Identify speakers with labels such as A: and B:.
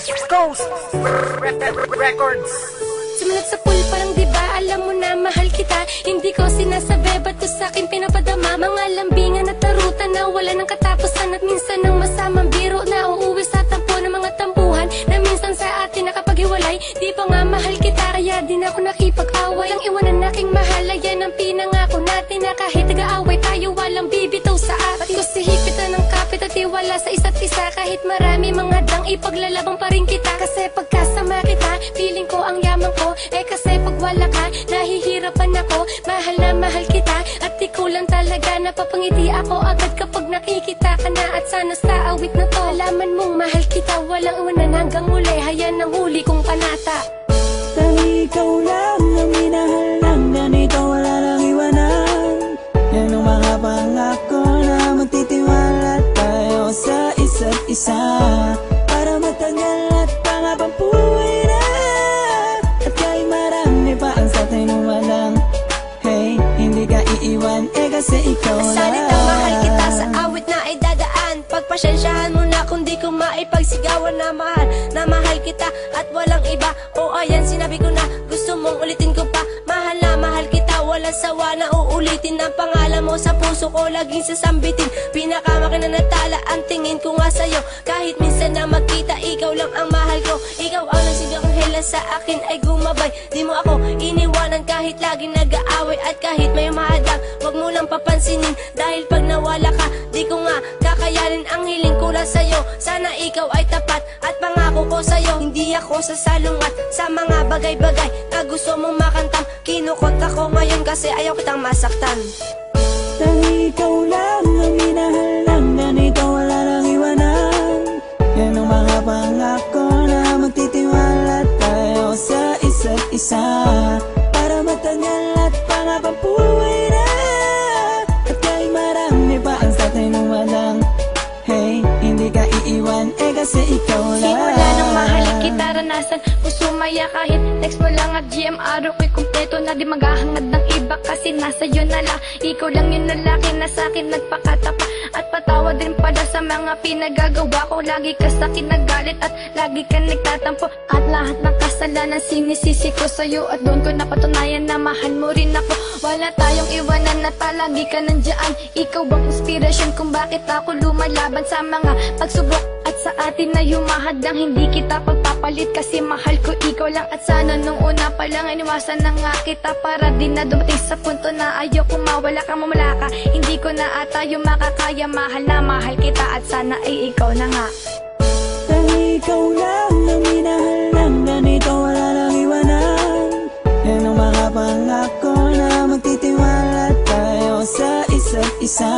A: West Coast Records.
B: Sumunod sa pool parang diba alam mo na mahal kita. Hindi ko sinasabi ba't ko sa'kin pinapadama. Mga lambingan at tarutan na wala ng katapusan. At minsan ng masamang biro na uuwi sa tampo ng mga tampuhan na minsan sa atin nakapaghiwalay. Di pa nga mahal kita kaya di na ako nakipag-away. Ang iwanan aking mahal ay yan ang pinangako natin na kahit nag-aaway tayo walang bibitaw sa atin. Ba't ko sihipitan ng kapit at iwala sa isa't isa. Kahit marami mga dang ipaglalabang pa rin kita. Kasi pagkasama kita feeling ko ang yaman ko. Eh kasi pag wala ka nahihirapan ako. Mahal na mahal kita at ikaw lang talaga. Napapangiti ako agad kapag nakikita ka na. At sana sa awit na to alaman mong mahal kita. Walang iwanan hanggang muli. Hayan ang huli kong panata.
C: Dahil ikaw lang ang minahal lang. Ganito wala lang iwanan. Yan ang mga pangako na magtitiwala tayo sa isa't isa. Para matagal at pangabang buhay na. At kahit marami pa ang sa atin walang hey, hindi ka iiwan eh kasi ikaw lang.
B: Salita mahal kita sa awit na ay dadaan. Pagpasensyahan mo na kung di ko maipagsigawan na mahal kita at walang iba. O ayan sinabi ko na gusto mong ulitin ko pa. Mahal na mahal kita walang sawa na uulitin. Ang pangalan mo sa puso ko laging sasambitin. Pinakamakinanatala ang tingin ko nga sa'yo. Kahit minsan na magkita ikaw lang ang mahal ko. Ikaw ang nagsigang hela sa akin ay gumabay. Di mo ako iniwanan kahit lagi nag-aaway. At kahit may mahadang wag mo lang papansinin. Dahil pag nawala ka di ko nga kakayanin. Ang hiling ko lang sa'yo sana ikaw ay tapat. At pangako ko sa'yo hindi ako sasalungat sa mga bagay-bagay na gusto mong makantam. Kinukot ako ngayon kasi ayaw kitang masaktan.
C: Dahil ikaw lang ang minahal lang. Ganito wala lang iwanan. Yan ang mga pangako na magtitiwala tayo sa isa't isa. Para matagal at pangabang buhay na. At kahit marami pa ang sa atin walang hey, hindi ka iiwan eh kasi ikaw lang.
B: Simula nang mahalin kita ranasan mo sumaya kahit text mo lang at GM araw ko'y kumpleto na di maghahangad ng iba kasi nasa yun na lang. Ikaw lang yung lalaki na sa'kin nagpakatapa at patawad din pala sa mga pinagagawa ko. Lagi ka sa'kin nagalit at lagi ka nagtatampo at lahat ng kasalanan sinisisi ko sa'yo. At doon ko napatunayan na mahal mo rin ako. Wala tayong iwanan at palagi ka nandiyan. Ikaw bang inspirasyon kung bakit ako lumalaban sa mga pagsubok at sa atin na humahadang hindi kita pagpapalit kasi mahal ko ikaw lang. At sana nung una pa lang iniwasan na nga kita para din na dumating sa punto na ayaw kung mawala ka mamula ka. Hindi ko na ata yung makakaya. Mahal na mahal kita at sana ay ikaw na nga.
C: Dahil ikaw lang ang minahal lang. Ganito wala lang iwanan. Yan ang mga pangako na magtitiwala tayo sa isa't isa.